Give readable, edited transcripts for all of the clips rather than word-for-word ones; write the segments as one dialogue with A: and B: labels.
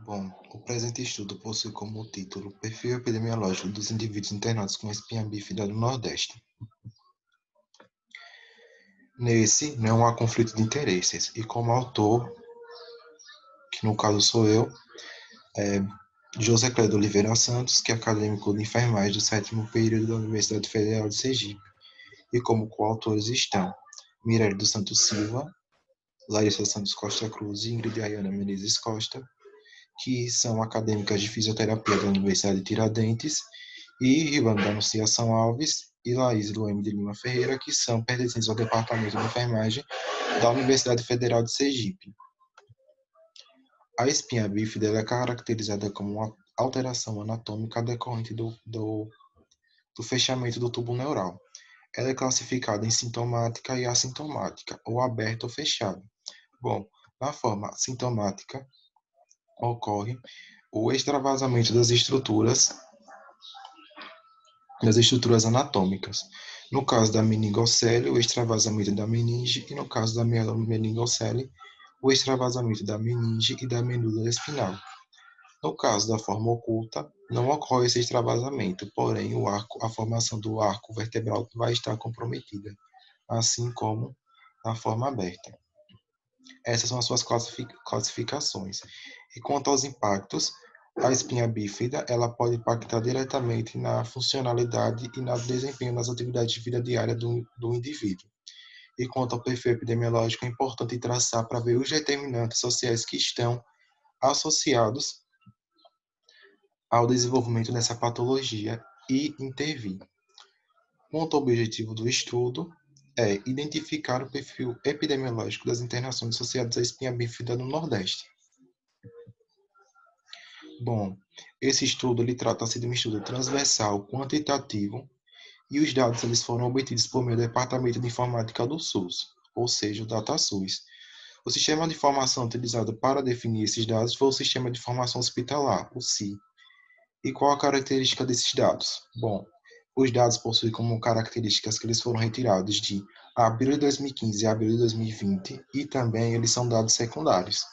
A: Bom, o presente estudo possui como título Perfil epidemiológico dos indivíduos internados com espinha bífida no Nordeste. Nesse, não há conflito de interesses, e como autor, que no caso sou eu, José Clédio Oliveira Santos, que é acadêmico de enfermagem do 7º período da Universidade Federal de Sergipe, e como coautores estão Mirelle dos Santos Silva, Larissa Santos Costa Cruz e Ingrid Ayana Menezes Costa, que são acadêmicas de fisioterapia da Universidade de Tiradentes, e Ribana da Anunciação Alves e Laís Lueme de Lima Ferreira, que são pertencentes ao Departamento de Enfermagem da Universidade Federal de Sergipe. A espinha bífida é caracterizada como uma alteração anatômica decorrente do fechamento do tubo neural. Ela é classificada em sintomática e assintomática, ou aberta ou fechada. Bom, na forma sintomática, ocorre o extravasamento das estruturas anatômicas. No caso da meningocele, o extravasamento da meninge, e no caso da mielomeningocele, o extravasamento da meninge e da medula espinhal. No caso da forma oculta, não ocorre esse extravasamento, porém a formação do arco vertebral vai estar comprometida, assim como na forma aberta. Essas são as suas classificações. E quanto aos impactos, a espinha bífida ela pode impactar diretamente na funcionalidade e no desempenho das atividades de vida diária do indivíduo. E quanto ao perfil epidemiológico, é importante traçar para ver os determinantes sociais que estão associados ao desenvolvimento dessa patologia e intervir. Quanto ao objetivo do estudo, é identificar o perfil epidemiológico das internações associadas à espinha bífida no Nordeste. Bom, esse estudo ele trata-se de um estudo transversal quantitativo e os dados eles foram obtidos por meio do Departamento de Informática do SUS, ou seja, o DataSUS. O sistema de informação utilizado para definir esses dados foi o Sistema de Informação Hospitalar, o SI. E qual a característica desses dados? Bom, os dados possuem como características que eles foram retirados de abril de 2015 e abril de 2020 e também eles são dados secundários.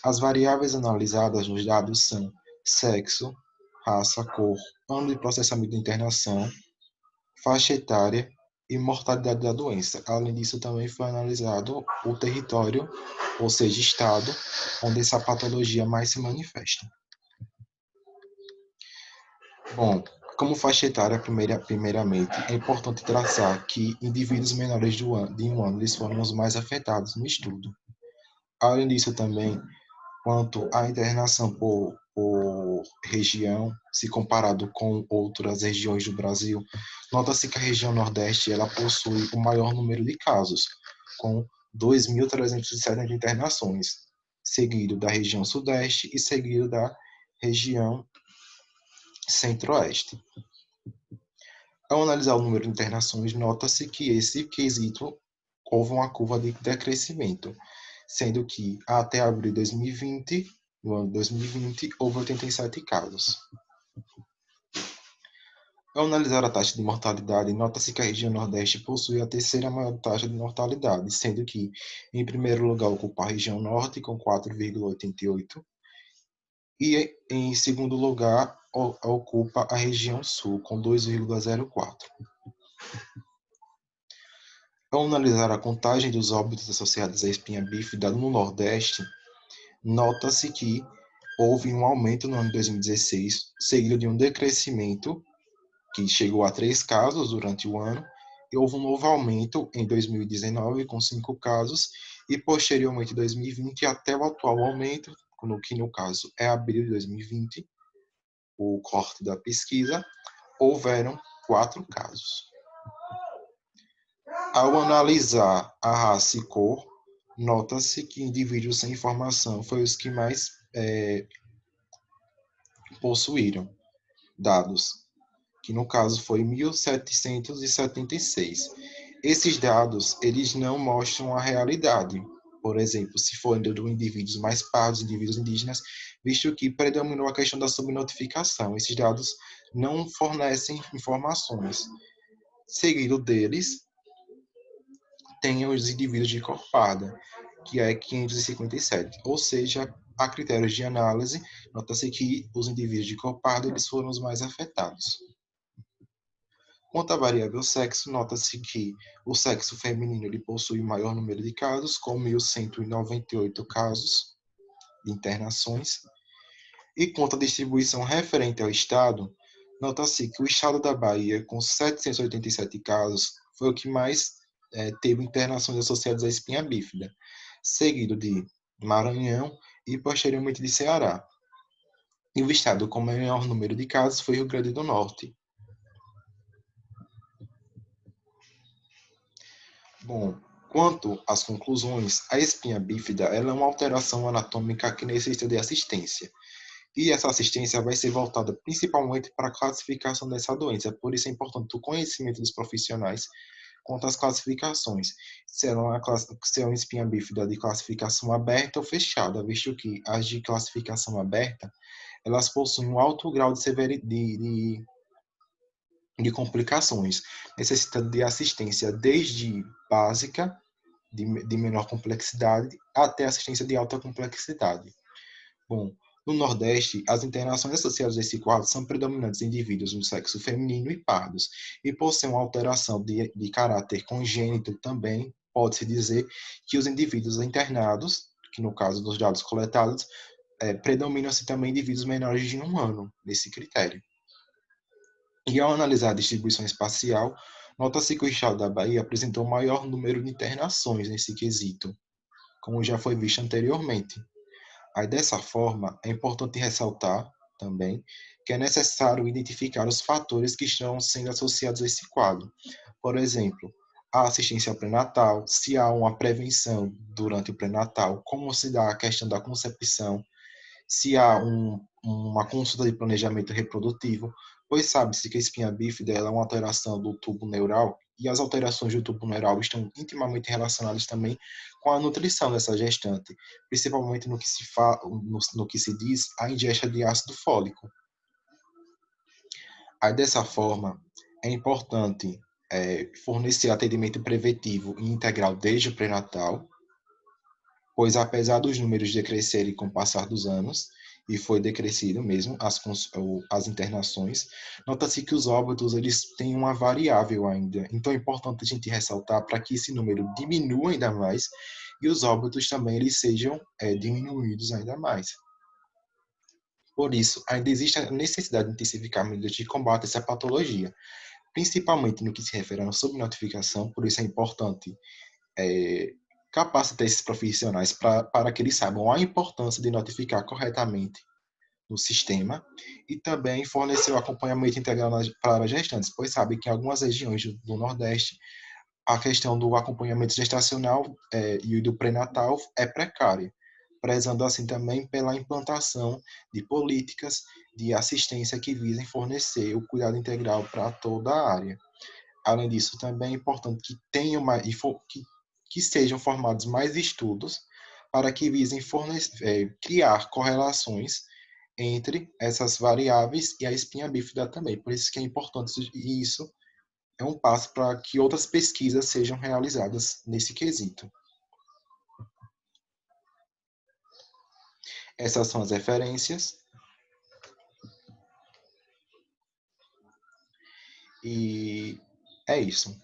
A: As variáveis analisadas nos dados são sexo, raça, cor, ano de processamento de internação, faixa etária e mortalidade da doença. Além disso, também foi analisado o território, ou seja, estado, onde essa patologia mais se manifesta. Bom, como faixa etária, primeiramente, é importante traçar que indivíduos menores de um ano eles foram os mais afetados no estudo. Além disso, também, quanto à internação por região, se comparado com outras regiões do Brasil, nota-se que a região Nordeste ela possui o maior número de casos, com 2.370 internações, seguido da região Sudeste e seguido da região Centro-Oeste. Ao analisar o número de internações, nota-se que esse quesito houve uma curva de decrescimento, sendo que até abril de 2020, no ano de 2020, houve 87 casos. Ao analisar a taxa de mortalidade, nota-se que a região Nordeste possui a terceira maior taxa de mortalidade, sendo que, em primeiro lugar, ocupa a região Norte, com 4,88, e, em segundo lugar, ocupa a região Sul, com 2,04. Ao analisar a contagem dos óbitos associados à espinha bífida no Nordeste, nota-se que houve um aumento no ano de 2016, seguido de um decrescimento, que chegou a 3 casos durante o ano, e houve um novo aumento em 2019, com 5 casos, e posteriormente em 2020, até o atual aumento, que no caso é abril de 2020, o corte da pesquisa, houveram 4 casos. Ao analisar a raça e cor, nota-se que indivíduos sem informação foram os que mais possuíram dados, que no caso foi 1.776. Esses dados, eles não mostram a realidade. Por exemplo, se forem de indivíduos mais pardos, indivíduos indígenas, visto que predominou a questão da subnotificação. Esses dados não fornecem informações. Seguido deles, tem os indivíduos de cor parda, que é 557, ou seja, a critérios de análise, nota-se que os indivíduos de cor parda eles foram os mais afetados. Quanto à variável sexo, nota-se que o sexo feminino ele possui maior número de casos, com 1.198 casos de internações. E quanto à distribuição referente ao estado, nota-se que o estado da Bahia, com 787 casos, foi o que mais teve internações associadas à espinha bífida, seguido de Maranhão e posteriormente de Ceará. E o estado com maior número de casos foi Rio Grande do Norte. Bom, quanto às conclusões, a espinha bífida ela é uma alteração anatômica que necessita de assistência. E essa assistência vai ser voltada principalmente para a classificação dessa doença. Por isso é importante o conhecimento dos profissionais quanto às classificações. Se é uma espinha bífida de classificação aberta ou fechada, visto que as de classificação aberta, elas possuem um alto grau de severidade de complicações, necessitando de assistência desde básica, de menor complexidade, até assistência de alta complexidade. Bom, no Nordeste, as internações associadas a esse quadro são predominantes em indivíduos do sexo feminino e pardos, e por ser uma alteração de caráter congênito também, pode-se dizer que os indivíduos internados, que no caso dos dados coletados, predominam-se também indivíduos menores de 1 ano, nesse critério. E ao analisar a distribuição espacial, nota-se que o estado da Bahia apresentou maior número de internações nesse quesito, como já foi visto anteriormente. Aí, dessa forma, é importante ressaltar também que é necessário identificar os fatores que estão sendo associados a esse quadro. Por exemplo, a assistência pré-natal, se há uma prevenção durante o pré-natal, como se dá a questão da concepção, se há uma consulta de planejamento reprodutivo, pois sabe-se que a espinha bífida é uma alteração do tubo neural e as alterações do tubo neural estão intimamente relacionadas também com a nutrição dessa gestante, principalmente no que se diz a ingesta de ácido fólico. Aí, dessa forma, é importante fornecer atendimento preventivo e integral desde o pré-natal, pois apesar dos números decrescerem com o passar dos anos, e foi decrescido mesmo as internações, nota-se que os óbitos eles têm uma variável ainda. Então é importante a gente ressaltar para que esse número diminua ainda mais e os óbitos também eles sejam diminuídos ainda mais. Por isso, ainda existe a necessidade de intensificar medidas de combate a essa patologia, principalmente no que se refere à subnotificação, por isso é importante capacitar esses profissionais para que eles saibam a importância de notificar corretamente no sistema e também fornecer o acompanhamento integral para gestantes, pois sabe que em algumas regiões do Nordeste a questão do acompanhamento gestacional e do pré-natal é precária, prezando assim também pela implantação de políticas de assistência que visem fornecer o cuidado integral para toda a área. Além disso, também é importante que tenham que sejam formados mais estudos para que visem criar correlações entre essas variáveis e a espinha bífida também. Por isso que é importante, e isso é um passo para que outras pesquisas sejam realizadas nesse quesito. Essas são as referências. E é isso.